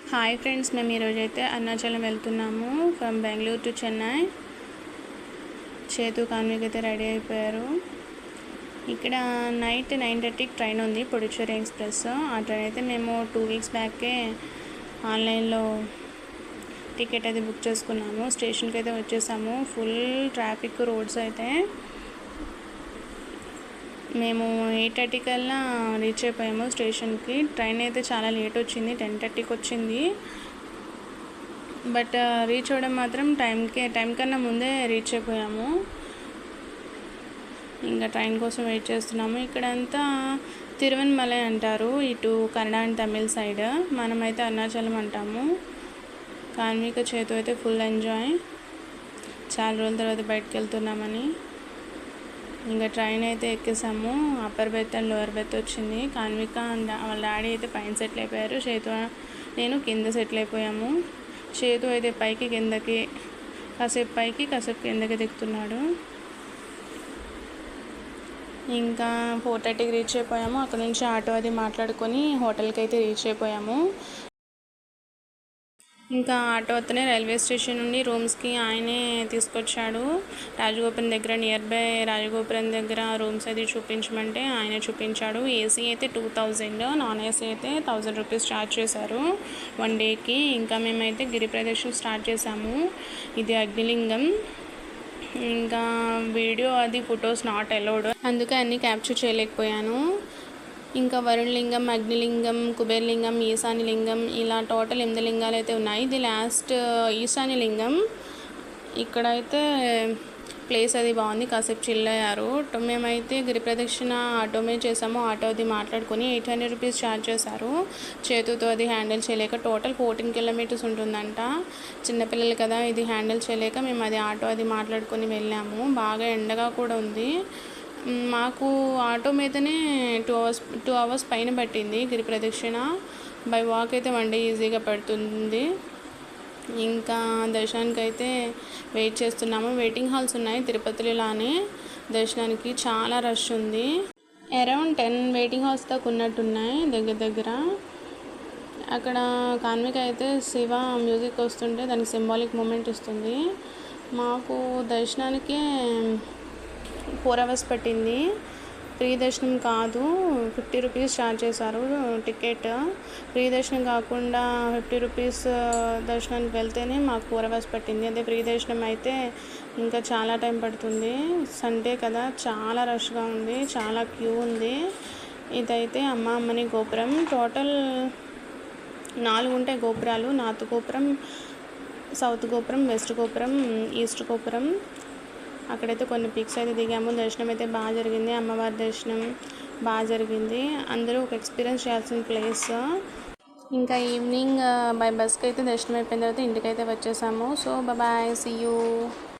Hi friends, మేము ఈరోజైతే అరుణాచలం వెళ్తున్నాము. From Bengaluru to Chennai. చేతు కాన్విక్ అయితే రెడీ అయిపోయారు. ఇక్కడ నైట్ 9:30కి ట్రైన్ ఉంది, పుడుచ్చేరి ఎక్స్ప్రెస్. ఆ ట్రైన్ అయితే మేము 2 వీక్స్ బ్యాకే ఆన్లైన్లో టికెట్ అయితే బుక్ చేసుకున్నాము. స్టేషన్కి అయితే వచ్చేసాము. ఫుల్ ట్రాఫిక్ రోడ్స్ అయితే. మేము 8:30 కల్లా రీచ్ అయిపోయాము స్టేషన్కి. ట్రైన్ అయితే చాలా లేట్ వచ్చింది, 10:30కి వచ్చింది. బట్ రీచ్ అవ్వడం మాత్రం టైం కన్నా ముందే రీచ్ అయిపోయాము. ఇంకా ట్రైన్ కోసం వెయిట్ చేస్తున్నాము. ఇక్కడంతా తిరువన్మలై అంటారు, ఇటు కన్నడ అండ్ తమిళ్ సైడ్. మనమైతే అరుణాచలం అంటాము. కాన్విక చేతు అయితే ఫుల్ ఎంజాయ్. చాలా రోజుల తర్వాత బయటకు వెళ్తున్నామని. ఇంకా ట్రైన్ అయితే ఎక్కేసాము. Upper berth and lower berth వచ్చింది. కాన్విక వాళ్ళ డాడీ అయితే పైన సెటిల్ అయిపోయారు. చేతు నేను కింద సెటిల్ అయిపోయాము. చేతు అయితే పైకి కిందకి, కాసేపు పైకి కాసేపు కిందకి దిగుతున్నాడు. ఇంకా 4:30కి రీచ్ అయిపోయాము. అక్కడ నుంచి ఆటో అది మాట్లాడుకొని హోటల్కి అయితే రీచ్ అయిపోయాము. ఇంకా ఆటో అతనే రైల్వే స్టేషన్ నుండి రూమ్స్కి ఆయనే తీసుకొచ్చాడు. రాజగోపురం దగ్గర, నియర్ బై రాజగోపురం దగ్గర రూమ్స్ అయితే చూపించమంటే ఆయనే చూపించాడు. ఏసీ అయితే 2000, నాన్ ఏసీ అయితే 1000 రూపీస్ ఛార్జ్ చేశారు 1 డేకి. ఇంకా మేమైతే గిరి ప్రదక్షిణ స్టార్ట్ చేసాము. ఇది అగ్నిలింగం. ఇంకా వీడియో అది ఫొటోస్ నాట్ అలౌడ్, అందుకే అన్నీ క్యాప్చర్ చేయలేకపోయాను. ఇంకా వరుణలింగం, అగ్నిలింగం, కుబేరలింగం, ఈశాన్యలింగం, ఇలా టోటల్ 8 లింగాలు అయితే ఉన్నాయి. ఇది లాస్ట్ ఈశాన్యలింగం. ఇక్కడైతే ప్లేస్ అది బాగుంది, కాసేపు చిల్ అయ్యారు. మేమైతే గిరి ప్రదక్షిణ ఆటో మీద చేసాము. ఆటో అది మాట్లాడుకొని 800 రూపీస్ ఛార్జ్ చేశారు. చేతుతో అది హ్యాండిల్ చేయలేక. టోటల్ 14 కిలోమీటర్స్ ఉంటుందంట. చిన్నపిల్లలు కదా, ఇది హ్యాండిల్ చేయలేక మేము అది ఆటో అది మాట్లాడుకొని వెళ్ళాము. బాగా ఎండగా కూడా ఉంది. మాకు ఆటో మీదనే 2 అవర్స్ పైన పట్టింది గిరి ప్రదక్షిణ. బై వాక్ అయితే 1 డే ఈజీగా పడుతుంది. ఇంకా దర్శనానికి అయితే వెయిట్ చేస్తున్నాము. వెయిటింగ్ హాల్స్ ఉన్నాయి తిరుపతిలోనే. దర్శనానికి చాలా రష్ ఉంది. అరౌండ్ 10 వెయిటింగ్ హాల్స్ దాకా ఉన్నట్టున్నాయి దగ్గర. అక్కడ కాన్విక అయితే శివ మ్యూజిక్ వస్తుంటే దానికి సింబాలిక్ మూమెంట్ ఇస్తుంది. మాకు దర్శనానికే 4 అవర్స్ పట్టింది. ఫ్రీ దర్శనం కాదు, 50 రూపీస్ ఛార్జ్ చేశారు టికెట్. ఫ్రీ దర్శనం కాకుండా 50 రూపీస్ దర్శనానికి వెళ్తేనే మాకు 4 అవర్స్ పట్టింది. అదే ఫ్రీ దర్శనం అయితే ఇంకా చాలా టైం పడుతుంది. సండే కదా, చాలా రష్గా ఉంది, చాలా క్యూ ఉంది. ఇదైతే అమ్మని గోపురం. టోటల్ 4 ఉంటాయి గోపురాలు. నార్త్ గోపురం, సౌత్ గోపురం, వెస్ట్ గోపురం, ఈస్ట్ గోపురం. అక్కడైతే కొన్ని పిక్స్ అయితే దిగాము. దర్శనం అయితే బాగా జరిగింది. అమ్మవారి దర్శనం బాగా జరిగింది. అందరూ ఒక ఎక్స్పీరియన్స్ చేయాల్సిన ప్లేస్. ఇంకా ఈవినింగ్ బై బస్కి అయితే దర్శనం అయిపోయిన తర్వాత ఇంటికైతే వచ్చేసాము. So bye, see you.